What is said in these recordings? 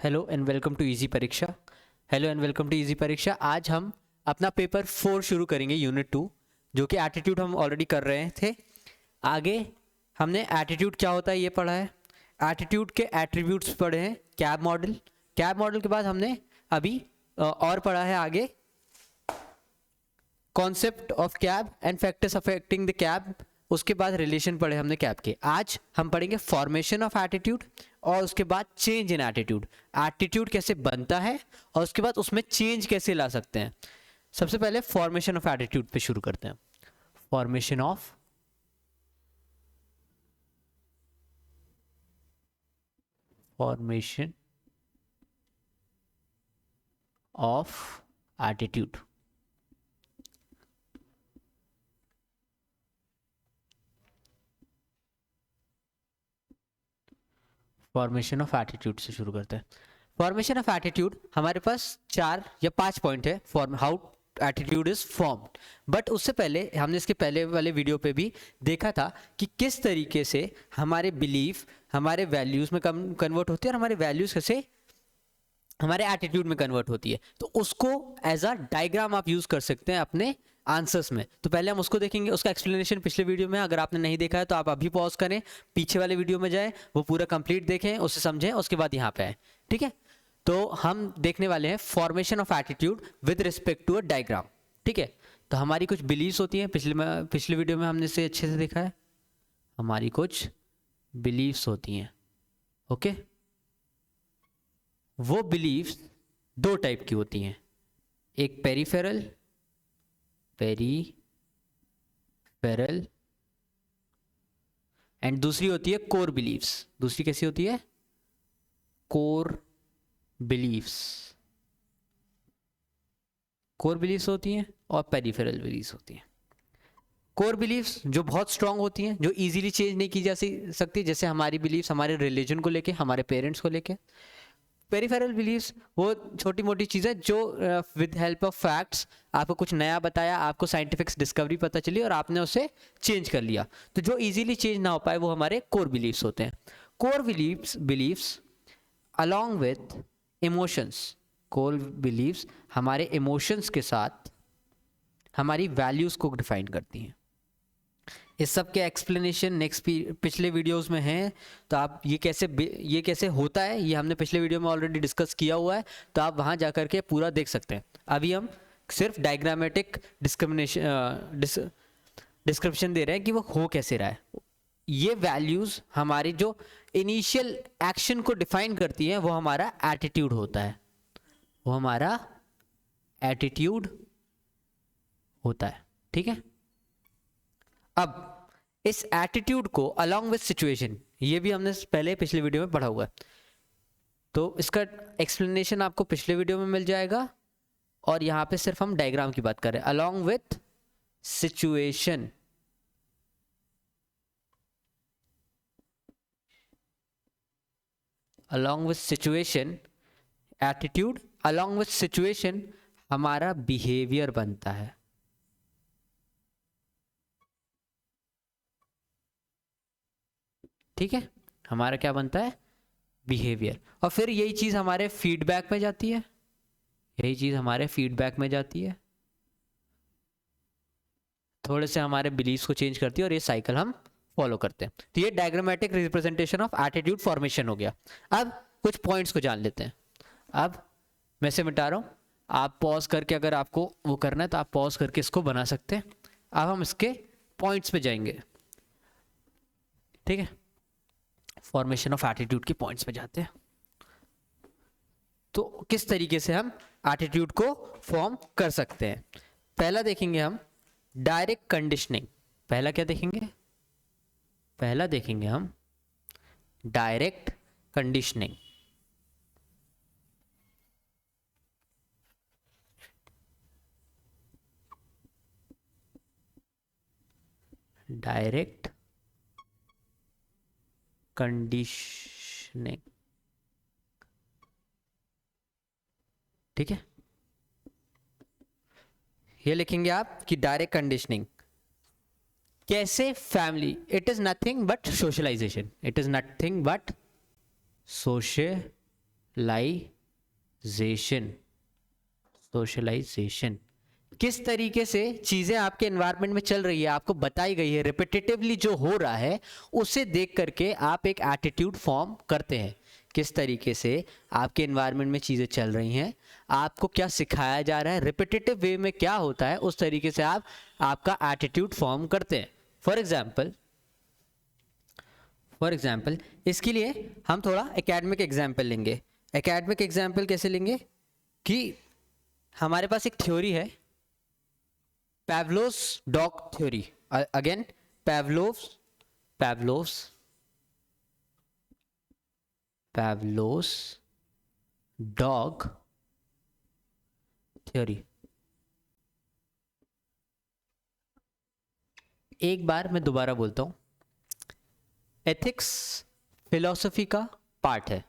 Hello and welcome to easy Pariksha. Hello and welcome to easy Pariksha. आज हम अपना paper 4 शुरू करेंगे, यूनिट 2, जो कि एटीट्यूड हम ऑलरेडी कर रहे थे। आगे हमने एटीट्यूड क्या होता है ये पढ़ा है, एटीट्यूड के एट्रीब्यूट्स पढ़े हैं, कैब मॉडल। कैब मॉडल के बाद हमने अभी और पढ़ा है आगे concept of cab and factors affecting the cab. उसके बाद रिलेशन पढ़े हमने कैब के। आज हम पढ़ेंगे फॉर्मेशन ऑफ एटीट्यूड और उसके बाद चेंज इन एटीट्यूड। एटीट्यूड कैसे बनता है और उसके बाद उसमें चेंज कैसे ला सकते हैं। सबसे पहले फॉर्मेशन ऑफ एटीट्यूड पे शुरू करते हैं। Formation of attitude. Formation of attitude से शुरू करते हैं। फॉर्मेशन ऑफ एटीट्यूड हमारे पास 4 या 5 पॉइंट है form how attitude is formed. But उससे पहले हमने इसके पहले वाले वीडियो पे भी देखा था कि किस तरीके से हमारे बिलीफ हमारे वैल्यूज में कन्वर्ट होती है और हमारे वैल्यूज कैसे हमारे एटीट्यूड में कन्वर्ट होती है। तो उसको एज अ डायग्राम आप यूज कर सकते हैं अपने आंसर्स में। तो पहले हम उसको देखेंगे, उसका एक्सप्लेनेशन पिछले वीडियो में, अगर आपने नहीं देखा है तो आप अभी पॉज करें, पीछे वाले वीडियो में जाएं, वो पूरा कंप्लीट देखें, उसे समझें, उसके बाद यहाँ पे आए। ठीक है, तो हम देखने वाले हैं formation of attitude with respect to a diagram. ठीक है, तो हमारी कुछ बिलीव्स होती हैं, पिछले वीडियो में हमने इसे अच्छे से देखा है। हमारी कुछ बिलीव्स होती हैं। ओके, वो बिलीव्स 2 टाइप की होती हैं, एक पेरिफेरल एंड दूसरी होती है कोर बिलीव्स। दूसरी कैसी होती है? Core beliefs. कोर बिलीव्स होती हैं और पेरिफेरल बिलीव्स होती हैं। कोर बिलीव्स जो बहुत स्ट्रांग होती हैं, जो इजीली चेंज नहीं की जा सकती, जैसे हमारी बिलीव्स हमारे रिलीजन को लेके, हमारे पेरेंट्स को लेके। पेरिफेरल बिलीव्स वो छोटी मोटी चीज़ें जो विद हेल्प ऑफ फैक्ट्स आपको कुछ नया बताया, आपको साइंटिफिक डिस्कवरी पता चली और आपने उसे चेंज कर लिया। तो जो इजीली चेंज ना हो पाए वो हमारे कोर बिलीव्स होते हैं। Core beliefs along with emotions. Core beliefs हमारे इमोशंस के साथ हमारी वैल्यूज़ को डिफाइन करती हैं। इस सब के एक्सप्लेनेशन नेक्स्ट पिछले वीडियोस में हैं, तो आप ये कैसे होता है ये हमने पिछले वीडियो में ऑलरेडी डिस्कस किया हुआ है, तो आप वहाँ जा कर के पूरा देख सकते हैं। अभी हम सिर्फ डायग्रामेटिक डिस्क्रिप्शन दे रहे हैं कि वो हो कैसे रहा है। ये वैल्यूज़ हमारी जो इनिशियल एक्शन को डिफाइन करती हैं वो हमारा एटीट्यूड होता है, वो हमारा एटीट्यूड होता है। ठीक है, अब इस एटीट्यूड को अलॉन्ग विथ सिचुएशन, ये भी हमने पहले पिछले वीडियो में पढ़ा हुआ है, तो इसका एक्सप्लेनेशन आपको पिछले वीडियो में मिल जाएगा। और यहाँ पे सिर्फ हम डायग्राम की बात कर रहे हैं। Along with situation, along with situation attitude, along with situation हमारा बिहेवियर बनता है। ठीक है, हमारा क्या बनता है? बिहेवियर। और फिर यही चीज़ हमारे फीडबैक में जाती है, यही चीज़ हमारे फीडबैक में जाती है, थोड़े से हमारे बिलीव्स को चेंज करती है और ये साइकिल हम फॉलो करते हैं। तो ये diagrammatic representation of attitude formation हो गया। अब कुछ पॉइंट्स को जान लेते हैं। अब मैं से मिटा रहा हूँ, आप पॉज करके अगर आपको वो करना है तो आप पॉज करके इसको बना सकते हैं। अब हम इसके पॉइंट्स पे जाएंगे। ठीक है, फॉर्मेशन ऑफ एटीट्यूड के पॉइंट्स पे जाते हैं। तो किस तरीके से हम एटीट्यूड को फॉर्म कर सकते हैं। पहला देखेंगे हम डायरेक्ट कंडीशनिंग। पहला क्या देखेंगे? पहला देखेंगे हम डायरेक्ट कंडीशनिंग। Direct conditioning. ठीक है, ये लिखेंगे आप कि डायरेक्ट कंडीशनिंग कैसे family, it is nothing but socialisation, it is nothing but socialisation socialisation किस तरीके से चीज़ें आपके एनवायरनमेंट में चल रही है, आपको बताई गई है, रिपीटेटिवली जो हो रहा है उसे देख करके आप एक एटीट्यूड फॉर्म करते हैं। किस तरीके से आपके एनवायरनमेंट में चीज़ें चल रही हैं, आपको क्या सिखाया जा रहा है, रिपीटेटिव वे में क्या होता है, उस तरीके से आप आपका एटीट्यूड फॉर्म करते हैं। फॉर एग्जाम्पल इसके लिए हम थोड़ा एकेडमिक एग्जाम्पल लेंगे। एकेडमिक एग्जाम्पल कैसे लेंगे कि हमारे पास एक थ्योरी है, Pavlov's dog theory. Again, Pavlov's dog theory. एक बार मैं दोबारा बोलता हूं, एथिक्स फिलॉसफी का पार्ट है,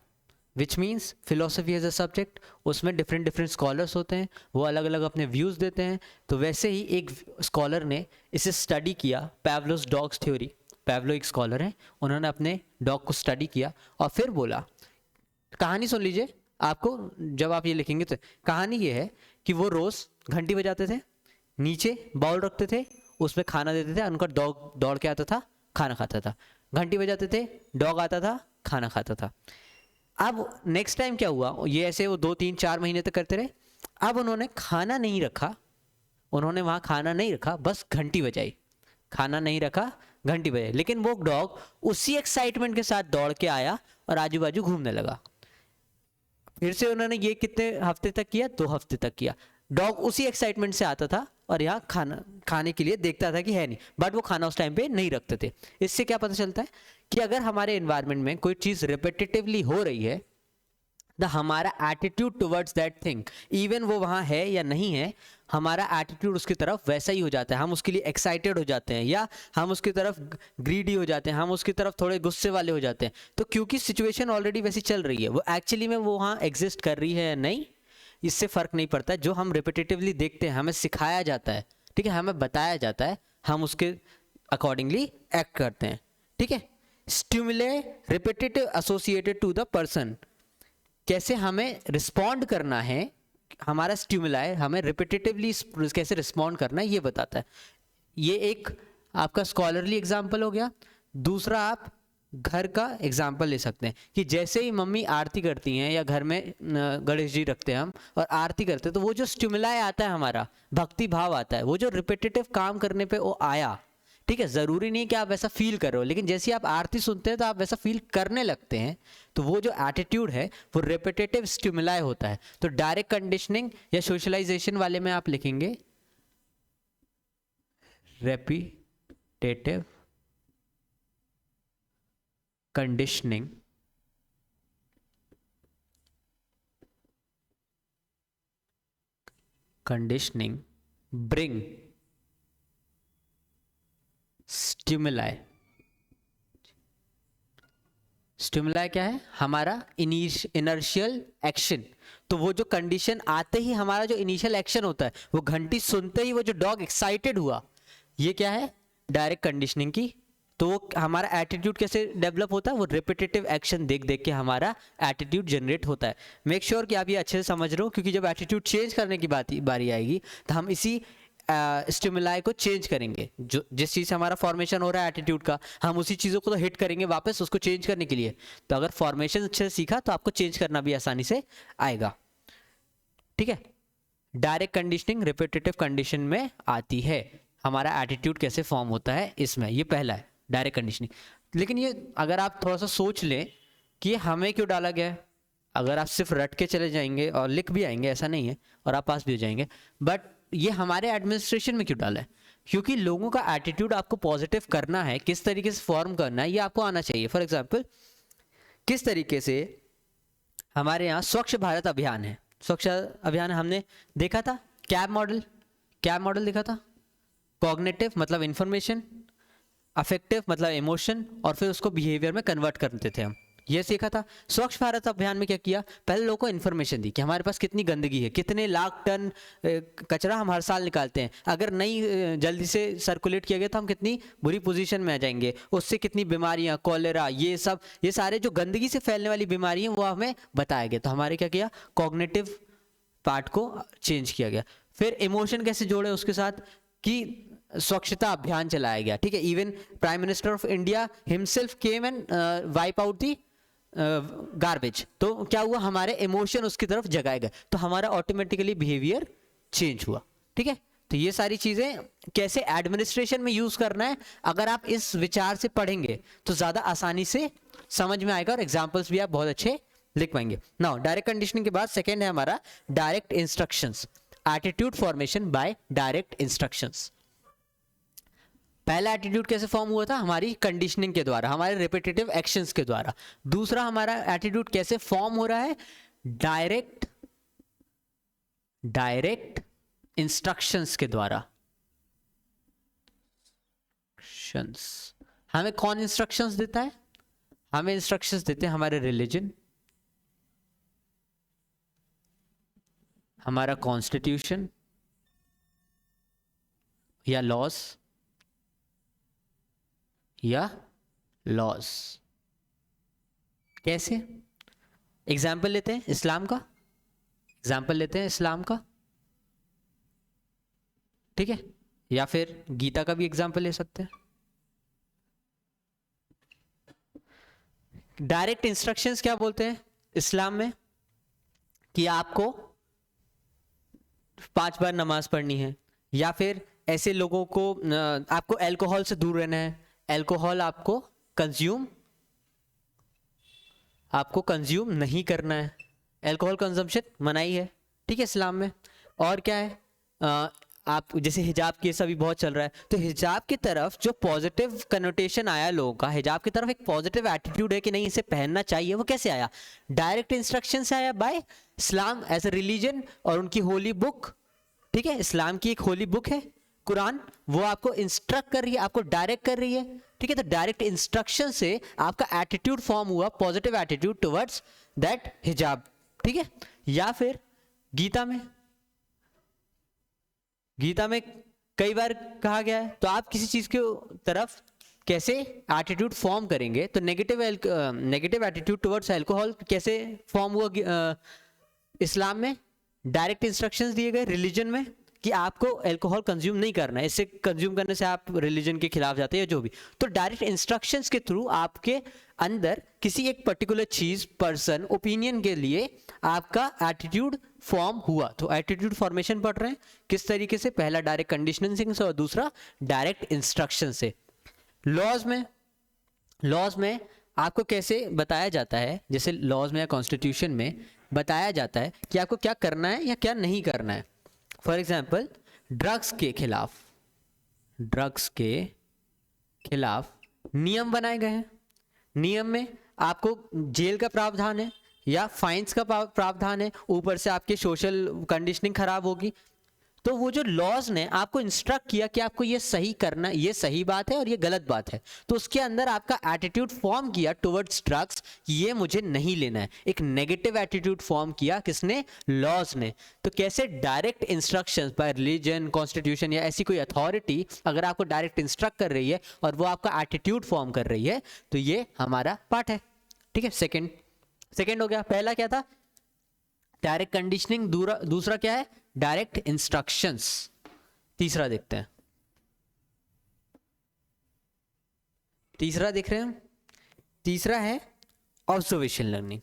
which means philosophy as a subject, उसमें डिफरेंट स्कॉलर्स होते हैं, वो अलग अलग अपने व्यूज़ देते हैं। तो वैसे ही एक स्कॉलर ने इसे स्टडी किया, पैवलोस डॉग्स थ्योरी। पैवलो एक स्कॉलर हैं, उन्होंने अपने डॉग को स्टडी किया और फिर बोला, कहानी सुन लीजिए, आपको जब आप ये लिखेंगे तो कहानी ये है कि वो रोज़ घंटी बजाते थे, नीचे बाउल रखते थे, उसमें खाना देते थे, उनका डॉग दौड़ के आता था, खाना खाता था। घंटी बजाते थे, डॉग आता था, खाना खाता था। अब नेक्स्ट टाइम क्या हुआ, ये ऐसे वो 2-3-4 महीने तक करते रहे। अब उन्होंने खाना नहीं रखा, उन्होंने वहाँ खाना नहीं रखा, बस घंटी बजाई, खाना नहीं रखा, घंटी बजाई। लेकिन वो डॉग उसी एक्साइटमेंट के साथ दौड़ के आया और आजू बाजू घूमने लगा। फिर से उन्होंने ये कितने हफ्ते तक किया, 2 हफ्ते तक किया। डॉग उसी एक्साइटमेंट से आता था और यहाँ खाने के लिए देखता था कि है नहीं, बट वो खाना उस टाइम पे नहीं रखते थे। इससे क्या पता चलता है कि अगर हमारे एनवायरनमेंट में कोई चीज़ रिपीटेटिवली हो रही है, तो हमारा attitude towards that thing, even वो वहाँ है या नहीं है, हमारा एटीट्यूड उसकी तरफ वैसा ही हो जाता है। हम उसके लिए एक्साइटेड हो जाते हैं, या हम उसकी तरफ ग्रीडी हो जाते हैं, हम उसकी तरफ थोड़े गुस्से वाले हो जाते हैं। तो क्योंकि सिचुएशन ऑलरेडी वैसी चल रही है, वो एक्चुअली में वो वहाँ एग्जिस्ट कर रही है या नहीं, इससे फ़र्क नहीं पड़ता। जो हम रिपीटेटिवली देखते हैं, हमें सिखाया जाता है, ठीक है, हमें बताया जाता है, हम उसके अकॉर्डिंगली एक्ट करते हैं, ठीक है। Stimuli repetitive associated to the person, कैसे हमें रिस्पॉन्ड करना है, हमारा स्टिमुलाई हमें रिपीटेटिवली कैसे रिस्पॉन्ड करना है, ये बताता है। ये एक आपका स्कॉलरली एग्जाम्पल हो गया। दूसरा आप घर का एग्जाम्पल ले सकते हैं कि जैसे ही मम्मी आरती करती हैं या घर में गणेश जी रखते हैं हम और आरती करते हैं, तो वो जो स्टिमुलाई आता है, हमारा भक्ति भाव आता है, वो जो रिपीटेटिव काम करने पे वो आया, ठीक है। ज़रूरी नहीं कि आप वैसा फील कर रहे हो, लेकिन जैसे आप आरती सुनते हैं तो आप वैसा फील करने लगते हैं। तो वो जो एटीट्यूड है वो रिपीटेटिव स्टिमुलाई होता है। तो डायरेक्ट कंडीशनिंग या सोशलाइजेशन वाले में आप लिखेंगे repetitive conditioning bring stimuli. Stimuli क्या है, हमारा इनर्शियल एक्शन। तो वो जो कंडीशन आते ही हमारा जो इनिशियल एक्शन होता है, वो घंटी सुनते ही वो जो डॉग एक्साइटेड हुआ, ये क्या है, डायरेक्ट कंडीशनिंग की। तो वो हमारा एटीट्यूड कैसे डेवलप होता है, वो रिपीटेटिव एक्शन देख देख के हमारा एटीट्यूड जनरेट होता है। मेक श्योर कि आप ये अच्छे से समझ रहे हो, क्योंकि जब एटीट्यूड चेंज करने की बारी आएगी तो हम इसी स्टिमुलाई को चेंज करेंगे। जो जिस चीज़ से हमारा फॉर्मेशन हो रहा है एटीट्यूड का, हम उसी चीज़ों को तो हिट करेंगे वापस उसको चेंज करने के लिए। तो अगर फॉर्मेशन अच्छे से सीखा तो आपको चेंज करना भी आसानी से आएगा, ठीक है। डायरेक्ट कंडीशनिंग रिपीटेटिव कंडीशन में आती है, हमारा एटीट्यूड कैसे फॉर्म होता है इसमें, ये पहला है डायरेक्ट कंडीशनिंग। लेकिन ये अगर आप थोड़ा सा सोच लें कि ये हमें क्यों डाला गया है, अगर आप सिर्फ रट के चले जाएंगे और लिख भी आएंगे, ऐसा नहीं है, और आप पास भी हो जाएंगे, बट ये हमारे एडमिनिस्ट्रेशन में क्यों डाला है, क्योंकि लोगों का एटीट्यूड आपको पॉजिटिव करना है, किस तरीके से फॉर्म करना है ये आपको आना चाहिए। फॉर एग्जांपल, किस तरीके से हमारे यहाँ स्वच्छ भारत अभियान है, स्वच्छ अभियान हमने देखा था, कैब मॉडल देखा था। कॉग्निटिव मतलब इंफॉर्मेशन, अफेक्टिव मतलब इमोशन, और फिर उसको बिहेवियर में कन्वर्ट करते थे हम, ये सीखा था। स्वच्छ भारत अभियान में क्या किया, पहले लोगों को इन्फॉर्मेशन दी कि हमारे पास कितनी गंदगी है, कितने लाख टन कचरा हम हर साल निकालते हैं, अगर नहीं जल्दी से सर्कुलेट किया गया तो हम कितनी बुरी पोजीशन में आ जाएंगे, उससे कितनी बीमारियां, कॉलेरा, ये सब, ये सारे जो गंदगी से फैलने वाली बीमारी हैं वो हमें बताया गया। तो हमारे क्या किया, कॉग्निटिव पार्ट को चेंज किया गया। फिर इमोशन कैसे जोड़े उसके साथ, कि स्वच्छता अभियान चलाया गया, ठीक है। Even prime minister of India himself came and wipe out the garbage. तो क्या हुआ, हमारे इमोशन उसकी तरफ जगाए गए, तो हमारा ऑटोमेटिकली बिहेवियर चेंज हुआ, ठीक है। तो ये सारी चीजें कैसे एडमिनिस्ट्रेशन में यूज करना है, अगर आप इस विचार से पढ़ेंगे तो ज्यादा आसानी से समझ में आएगा और एग्जाम्पल्स भी आप बहुत अच्छे लिख पाएंगे। नाउ डायरेक्ट कंडीशनिंग के बाद सेकेंड है हमारा direct instructions, attitude formation by direct instructions. पहला एटीट्यूड कैसे फॉर्म हुआ था, हमारी कंडीशनिंग के द्वारा, हमारे रिपीटेटिव एक्शंस के द्वारा। दूसरा हमारा एटीट्यूड कैसे फॉर्म हो रहा है, डायरेक्ट इंस्ट्रक्शंस के द्वारा। हमें कौन इंस्ट्रक्शंस देता है, हमें इंस्ट्रक्शंस देते हैं हमारे रिलीजन, हमारा कॉन्स्टिट्यूशन या लॉज। कैसे, एग्जाम्पल लेते हैं इस्लाम का, ठीक है, या फिर गीता का भी एग्जाम्पल ले सकते हैं। डायरेक्ट इंस्ट्रक्शंस क्या बोलते हैं इस्लाम में, कि आपको 5 बार नमाज पढ़नी है, या फिर ऐसे लोगों को आपको अल्कोहल से दूर रहना है, अल्कोहल आपको कंज्यूम नहीं करना है, अल्कोहल कंजम्पशन मनाही है, ठीक है इस्लाम में। और क्या है, आप जैसे हिजाब केस अभी बहुत चल रहा है, तो हिजाब की तरफ जो पॉजिटिव कनोटेशन आया लोगों का, हिजाब की तरफ एक पॉजिटिव एटीट्यूड है कि नहीं इसे पहनना चाहिए, वो कैसे आया, डायरेक्ट इंस्ट्रक्शन से आया by Islam as a religion और उनकी होली बुक, ठीक है। इस्लाम की एक होली बुक है कुरान, वो आपको इंस्ट्रक्ट कर रही है, आपको डायरेक्ट कर रही है, ठीक है। तो डायरेक्ट इंस्ट्रक्शन से आपका एटीट्यूड फॉर्म हुआ, पॉजिटिव एटीट्यूड टुवर्ड्स दैट हिजाब, ठीक है। या फिर गीता में कई बार कहा गया है, तो आप किसी चीज के तरफ कैसे एटीट्यूड फॉर्म करेंगे, तो नेगेटिव एटीट्यूड टुवर्ड्स अल्कोहल कैसे फॉर्म हुआ इस्लाम में, डायरेक्ट इंस्ट्रक्शंस दिए गए रिलीजन में कि आपको अल्कोहल कंज्यूम नहीं करना है, इससे कंज्यूम करने से आप रिलीजन के खिलाफ जाते हैं, जो भी। तो डायरेक्ट इंस्ट्रक्शंस के थ्रू आपके अंदर किसी एक पर्टिकुलर चीज, पर्सन, ओपिनियन के लिए आपका एटीट्यूड फॉर्म हुआ। तो एटीट्यूड फॉर्मेशन पढ़ रहे हैं किस तरीके से, पहला डायरेक्ट कंडीशनिंग से और दूसरा डायरेक्ट इंस्ट्रक्शन से। लॉज में आपको कैसे बताया जाता है, जैसे लॉज में या कॉन्स्टिट्यूशन में बताया जाता है कि आपको क्या करना है या क्या नहीं करना है। फॉर एग्जाम्पल ड्रग्स के खिलाफ नियम बनाए गए हैं, नियम में आपको जेल का प्रावधान है या फाइन्स का प्रावधान है, ऊपर से आपकी सोशल कंडीशनिंग खराब होगी। तो वो जो लॉज ने आपको इंस्ट्रक्ट किया कि आपको ये सही करना, ये सही बात है और ये गलत बात है, तो उसके अंदर आपका एटीट्यूड फॉर्म किया टुवर्ड्स ड्रग्स, ये मुझे नहीं लेना है, एक नेगेटिव एटीट्यूड फॉर्म किया किसने, लॉज ने। तो कैसे direct instructions bye religion, constitution या ऐसी कोई अथॉरिटी अगर आपको डायरेक्ट इंस्ट्रक्ट कर रही है और वो आपका एटीट्यूड फॉर्म कर रही है, तो ये हमारा पार्ट है, ठीक है। सेकेंड हो गया। पहला क्या था, डायरेक्ट कंडीशनिंग, दूसरा क्या है, डायरेक्ट इंस्ट्रक्शंस। तीसरा देखते हैं, तीसरा देख रहे हैं, तीसरा है ऑब्जर्वेशन लर्निंग।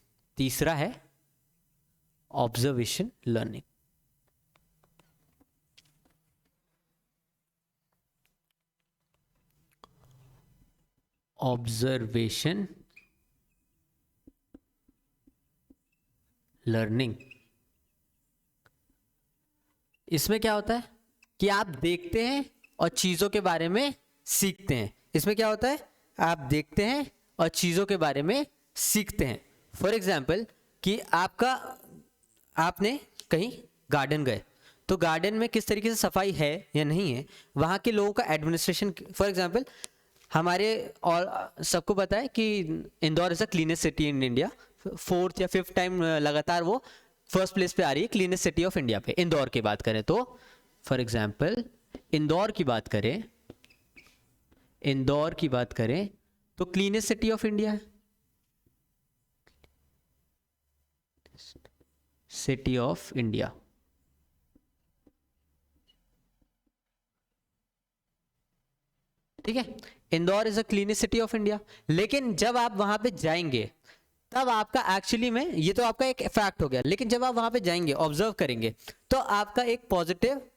ऑब्जर्वेशन लर्निंग, इसमें क्या होता है कि आप देखते हैं और चीजों के बारे में सीखते हैं। इसमें क्या होता है, आप देखते हैं और चीजों के बारे में सीखते हैं। फॉर एग्जाम्पल कि आपने कहीं गार्डन गए, तो गार्डन में किस तरीके से सफाई है या नहीं है, वहाँ के लोगों का एडमिनिस्ट्रेशन। फॉर एग्जाम्पल हमारे और सबको पता है कि Indore is a cleanest city in India, 4th या 5th टाइम लगातार वो फर्स्ट प्लेस पे आ रही है क्लीनेस्ट सिटी ऑफ इंडिया पे। इंदौर की बात करें तो फॉर एग्जांपल इंदौर की बात करें, इंदौर की बात करें तो क्लीनेस्ट सिटी ऑफ इंडिया है, सिटी ऑफ इंडिया। ठीक है, Indore is a cleanest city of India. लेकिन जब आप वहां पे जाएंगे तब आपका एक्चुअली में, ये तो आपका एक फैक्ट हो गया, लेकिन जब आप वहां पे जाएंगे ऑब्जर्व करेंगे तो आपका एक पॉजिटिव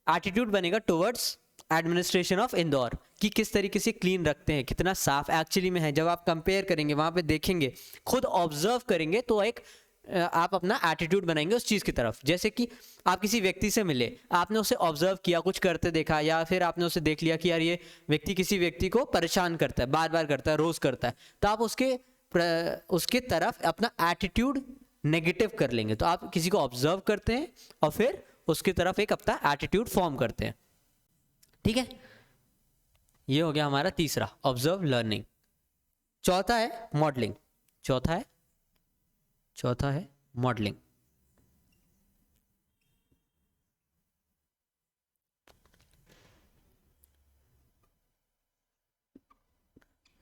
एटीट्यूड बनेगा टुवर्ड्स एडमिनिस्ट्रेशन ऑफ इंदौर, कि किस तरीके से क्लीन रखते हैं, कितना साफ एक्चुअली में है। जब आप कंपेयर करेंगे, वहां पे देखेंगे, खुद ऑब्जर्व करेंगे, तो एक आप अपना एटीट्यूड बनाएंगे उस चीज़ की तरफ। जैसे कि आप किसी व्यक्ति से मिले, आपने उसे ऑब्जर्व किया, कुछ करते देखा, या फिर आपने उसे देख लिया कि यार ये व्यक्ति किसी व्यक्ति को परेशान करता है, बार बार करता है, रोज करता है, तो आप उसके तरफ अपना एटीट्यूड नेगेटिव कर लेंगे। तो आप किसी को ऑब्जर्व करते हैं और फिर उसकी तरफ एक अपना एटीट्यूड फॉर्म करते हैं। ठीक है, ये हो गया हमारा तीसरा, ऑब्जर्व लर्निंग। चौथा है मॉडलिंग। चौथा है मॉडलिंग।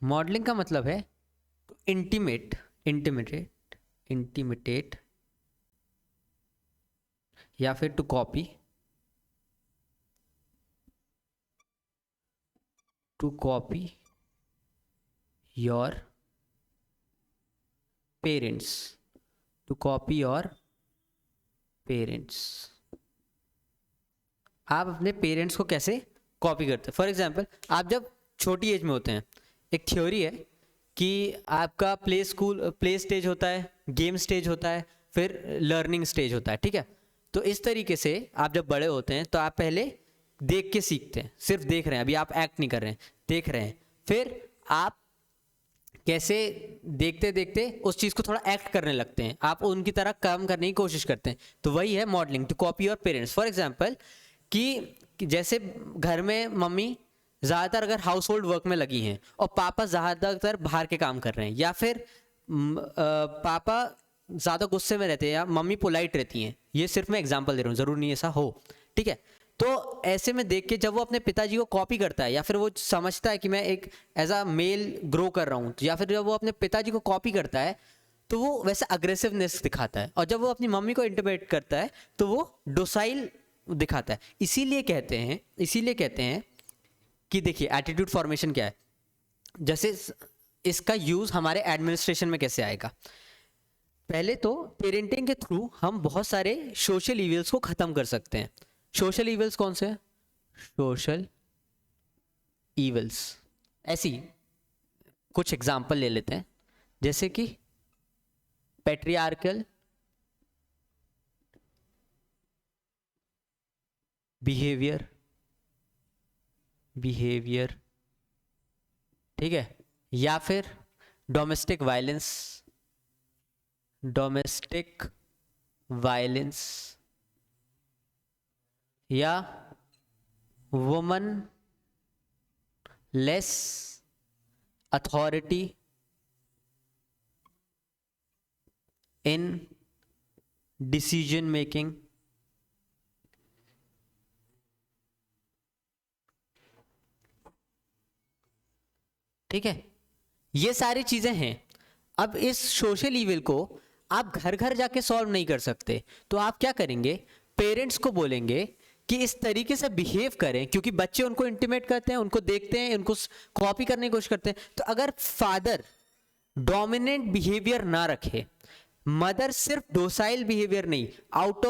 मॉडलिंग का मतलब है इंटीमेट या फिर टू कॉपी योर पेरेंट्स, आप अपने पेरेंट्स को कैसे कॉपी करते हैं। फॉर एग्जाम्पल, आप जब छोटी एज में होते हैं, एक थ्योरी है कि आपका प्ले स्टेज होता है, गेम स्टेज होता है, फिर लर्निंग स्टेज होता है। ठीक है, तो इस तरीके से आप जब बड़े होते हैं तो आप पहले देख के सीखते हैं, सिर्फ देख रहे हैं, अभी आप एक्ट नहीं कर रहे हैं, देख रहे हैं, फिर आप कैसे देखते देखते उस चीज़ को थोड़ा एक्ट करने लगते हैं, आप उनकी तरह काम करने की कोशिश करते हैं। तो वही है modelling, to copy your parents. For example कि जैसे घर में मम्मी ज़्यादातर अगर हाउस होल्ड वर्क में लगी हैं और पापा ज़्यादातर बाहर के काम कर रहे हैं, या फिर पापा ज़्यादा गुस्से में रहते हैं या मम्मी पोलाइट रहती हैं, ये सिर्फ मैं एग्जांपल दे रहा हूँ, ज़रूर नहीं ऐसा हो। ठीक है, तो ऐसे में देख के जब वो अपने पिताजी को कॉपी करता है, या फिर वो समझता है कि मैं एक एज अ मेल ग्रो कर रहा हूँ, या फिर जब वो अपने पिताजी को कॉपी करता है तो वो वैसे अग्रेसिवनेस दिखाता है, और जब वो अपनी मम्मी को इंटिमेट करता है तो वो डोसाइल दिखाता है। इसीलिए कहते हैं कि देखिए एटीट्यूड फॉर्मेशन क्या है। जैसे इसका यूज़ हमारे एडमिनिस्ट्रेशन में कैसे आएगा। पहले तो पेरेंटिंग के थ्रू हम बहुत सारे सोशल इविल्स को ख़त्म कर सकते हैं। सोशल इविल्स कौन से हैं? सोशल इविल्स ऐसी कुछ एग्जाम्पल ले लेते हैं, जैसे कि पैट्रियार्कल बिहेवियर, ठीक है, या फिर डोमेस्टिक वायलेंस, या woman less authority in decision making, ठीक है, ये सारी चीजें हैं। अब इस सोशल इविल को आप घर घर जाके सॉल्व नहीं कर सकते, तो आप क्या करेंगे, पेरेंट्स को बोलेंगे कि इस तरीके से बिहेव करें, क्योंकि बच्चे उनको इंटिमेट करते हैं, उनको देखते हैं, उनको कॉपी करने की कोशिश करते हैं। तो अगर फादर डोमिनेंट बिहेवियर ना रखे, मदर सिर्फ डोसाइल बिहेवियर नहीं, आउट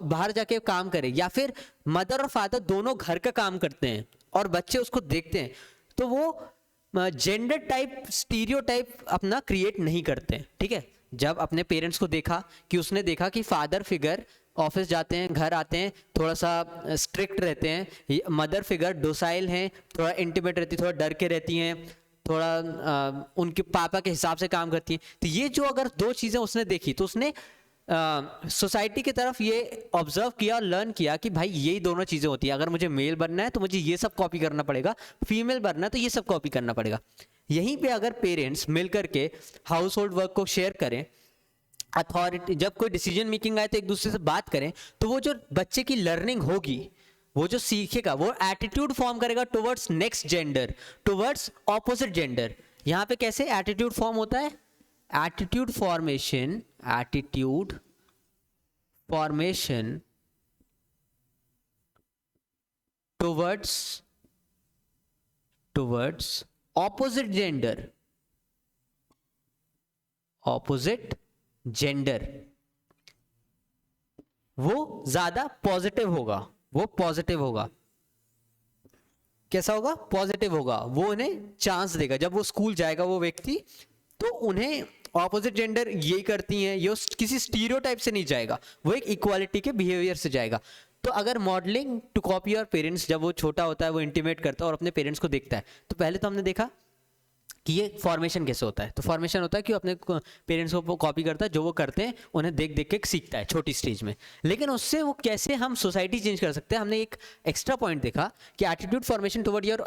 बाहर जाके काम करे, या फिर मदर और फादर दोनों घर का काम करते हैं और बच्चे उसको देखते हैं, तो वो जेंडर टाइप स्टीरियोटाइप अपना क्रिएट नहीं करते हैं। ठीक है, जब अपने पेरेंट्स को देखा कि उसने देखा कि फादर फिगर ऑफिस जाते हैं, घर आते हैं, थोड़ा सा स्ट्रिक्ट रहते हैं, मदर फिगर डोसाइल हैं, थोड़ा इंटिमेट रहती, थोड़ा डर के रहती हैं, थोड़ा उनके पापा के हिसाब से काम करती हैं, तो ये जो अगर दो चीज़ें उसने देखी तो उसने सोसाइटी की तरफ ये ऑब्जर्व किया और लर्न किया कि भाई यही दोनों चीज़ें होती हैं, अगर मुझे मेल बनना है तो मुझे ये सब कॉपी करना पड़ेगा, फीमेल बनना है तो ये सब कॉपी करना पड़ेगा। यहीं पे अगर पेरेंट्स मिल करके हाउस होल्ड वर्क को शेयर करें, अथॉरिटी जब कोई डिसीजन मेकिंग आए तो एक दूसरे से बात करें, तो वो जो बच्चे की लर्निंग होगी, वो जो सीखेगा वो एटीट्यूड फॉर्म करेगा towards next gender, towards opposite gender. यहाँ पे कैसे एटीट्यूड फॉर्म होता है? Attitude formation towards opposite gender वो ज्यादा पॉजिटिव होगा। कैसा होगा? पॉजिटिव होगा। वो उन्हें चांस देगा, जब वो स्कूल जाएगा वो व्यक्ति, तो उन्हें ऑपोजिट जेंडर यही करती हैं, ये किसी स्टीरियोटाइप से नहीं जाएगा, वो एक इक्वालिटी के बिहेवियर से जाएगा। तो अगर modelling to copy your parents, जब वो छोटा होता है वो इंटीमेट करता है और अपने पेरेंट्स को देखता है, तो पहले तो हमने देखा कि ये फॉर्मेशन कैसे होता है। तो फॉर्मेशन होता है कि वो अपने पेरेंट्स को कॉपी करता है, जो वो करते हैं उन्हें देख देख के सीखता है छोटी स्टेज में। लेकिन उससे वो कैसे हम सोसाइटी चेंज कर सकते हैं, हमने एक एक्स्ट्रा पॉइंट देखा कि attitude formation toward your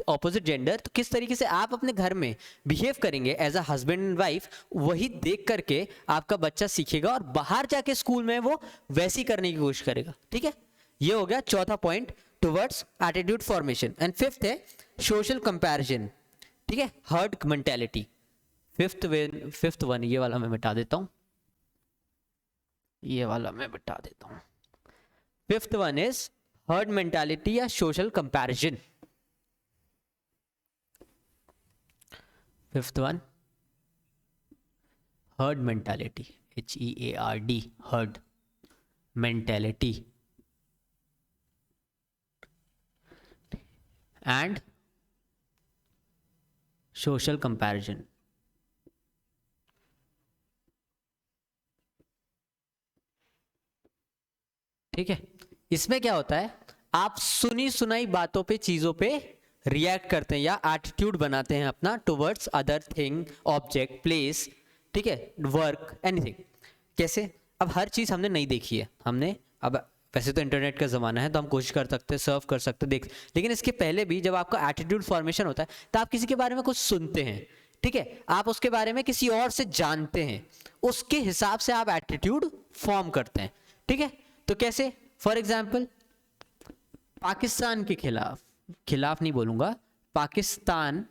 opposite gender. तो किस तरीके से आप अपने घर में बिहेव करेंगे as a husband and wife, वही देख करके आपका बच्चा सीखेगा और बाहर जाके स्कूल में वो वैसी करने की कोशिश करेगा। ठीक है, ये हो गया चौथा point towards attitude formation. And fifth है सोशल कंपैरिजन। ठीक है, हर्ड मेंटेलिटी। फिफ्थ वन ये वाला मैं मिटा देता हूं, fifth one is herd mentality या social comparison. Fifth one herd mentality, HEARD, herd mentality and social comparison. ठीक है, इसमें क्या होता है, आप सुनी सुनाई बातों पे, चीजों पे रिएक्ट करते हैं या एटीट्यूड बनाते हैं अपना towards other thing, object, place, ठीक है, वर्क, एनीथिंग। कैसे? अब हर चीज हमने नहीं देखी है, हमने अब वैसे तो इंटरनेट का ज़माना है तो हम कोशिश कर सकते हैं, सर्व कर सकते हैं, देख, लेकिन इसके पहले भी जब आपका एटीट्यूड फॉर्मेशन होता है तो आप किसी के बारे में कुछ सुनते हैं, ठीक है, आप उसके बारे में किसी और से जानते हैं, उसके हिसाब से आप एटीट्यूड फॉर्म करते हैं। ठीक है, तो कैसे? फॉर एग्जाम्पल पाकिस्तान के खिलाफ नहीं बोलूंगा, पाकिस्तान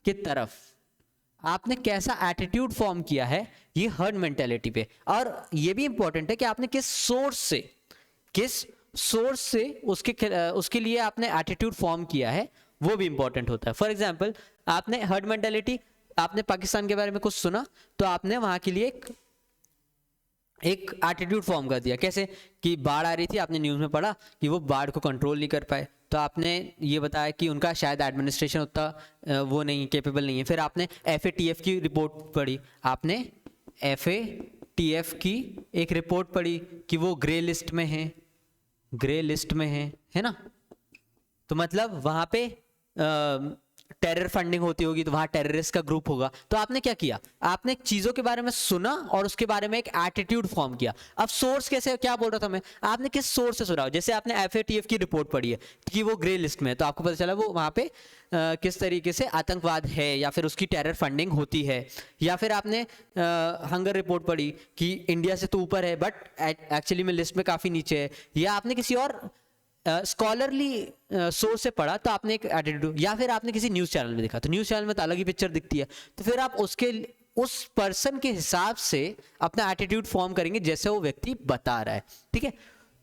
के तरफ आपने कैसा एटीट्यूड फॉर्म किया है, ये हर्ड मेंटेलिटी पे। और ये भी इंपॉर्टेंट है कि आपने किस सोर्स से उसके लिए आपने एटीट्यूड फॉर्म किया है, वो भी इंपॉर्टेंट होता है। फॉर एग्जाम्पल आपने हर्ड मेंटेलिटी, आपने पाकिस्तान के बारे में कुछ सुना तो आपने वहां के लिए एक एटीट्यूड फॉर्म कर दिया। कैसे? कि बाढ़ आ रही थी, आपने न्यूज़ में पढ़ा कि वो बाढ़ को कंट्रोल नहीं कर पाए, तो आपने ये बताया कि उनका शायद एडमिनिस्ट्रेशन उतना वो नहीं, कैपेबल नहीं है। फिर आपने FATF की रिपोर्ट पढ़ी, आपने FATF की एक रिपोर्ट पढ़ी कि वो ग्रे लिस्ट में है ना। तो मतलब वहां पे टेरर फंडिंग होती होगी, तो वहां टेररिस्ट का ग्रुप होगा। तो आपने क्या किया, आपने चीजों के बारे में सुना और उसके बारे में एक एटीट्यूड फॉर्म किया। अब सोर्स कैसे, क्या बोल रहा था मैं, आपने किस सोर्स से सुना? जैसे आपने FATF की रिपोर्ट पढ़ी है कि वो ग्रे लिस्ट में है, तो आपको पता चला वो वहां पे किस तरीके से आतंकवाद है या फिर उसकी टेरर फंडिंग होती है। या फिर आपने हंगर रिपोर्ट पढ़ी कि इंडिया से तो ऊपर है बट एक्चुअली में लिस्ट में काफी नीचे है। या आपने किसी और स्कॉलरली सोर्स से पढ़ा तो आपने एक एटीट्यूड, या फिर आपने किसी न्यूज़ चैनल में देखा, तो न्यूज़ चैनल में तो अलग ही पिक्चर दिखती है, तो फिर आप उस पर्सन के हिसाब से अपना एटीट्यूड फॉर्म करेंगे जैसे वो व्यक्ति बता रहा है। ठीक है,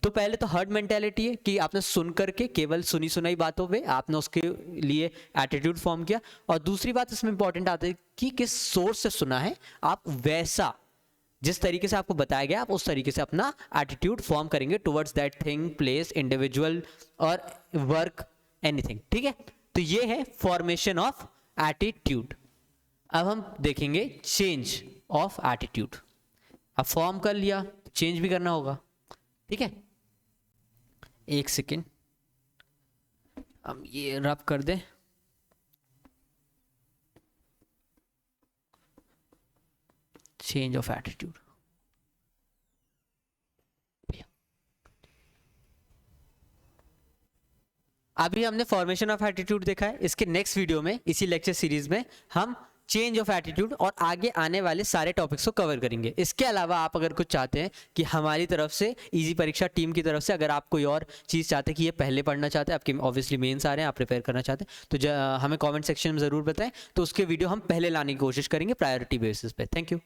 तो पहले तो हर्ड मेंटेलिटी है कि आपने सुन करके केवल सुनी सुनाई बातों पे आपने उसके लिए एटीट्यूड फॉर्म किया। और दूसरी बात इसमें इंपॉर्टेंट आती है कि किस सोर्स से सुना है, आप वैसा जिस तरीके से आपको बताया गया आप उस तरीके से अपना एटीट्यूड फॉर्म करेंगे towards that thing, place, individual और वर्क, एनीथिंग। ठीक है, तो ये है फॉर्मेशन ऑफ एटीट्यूड। अब हम देखेंगे चेंज ऑफ एटीट्यूड। अब फॉर्म कर लिया, चेंज भी करना होगा। ठीक है, एक सेकेंड, हम ये रब कर दें। चेंज ऑफ एटीट्यूड, अभी हमने फॉर्मेशन ऑफ एटीट्यूड देखा है। इसके नेक्स्ट वीडियो में, इसी लेक्चर सीरीज में, हम चेंज ऑफ एटीट्यूड और आगे आने वाले सारे टॉपिक्स को कवर करेंगे। इसके अलावा आप अगर कुछ चाहते हैं कि हमारी तरफ से, इजी परीक्षा टीम की तरफ से, अगर आप कोई और चीज़ चाहते हैं कि ये पहले पढ़ना चाहते हैं, आपके ऑब्वियसली मेंस आ रहे हैं, आप प्रिपेयर करना चाहते हैं, तो हमें कमेंट सेक्शन में ज़रूर बताएं, तो उसके वीडियो हम पहले लाने की कोशिश करेंगे प्रायोरिटी बेसिस पे। Thank you.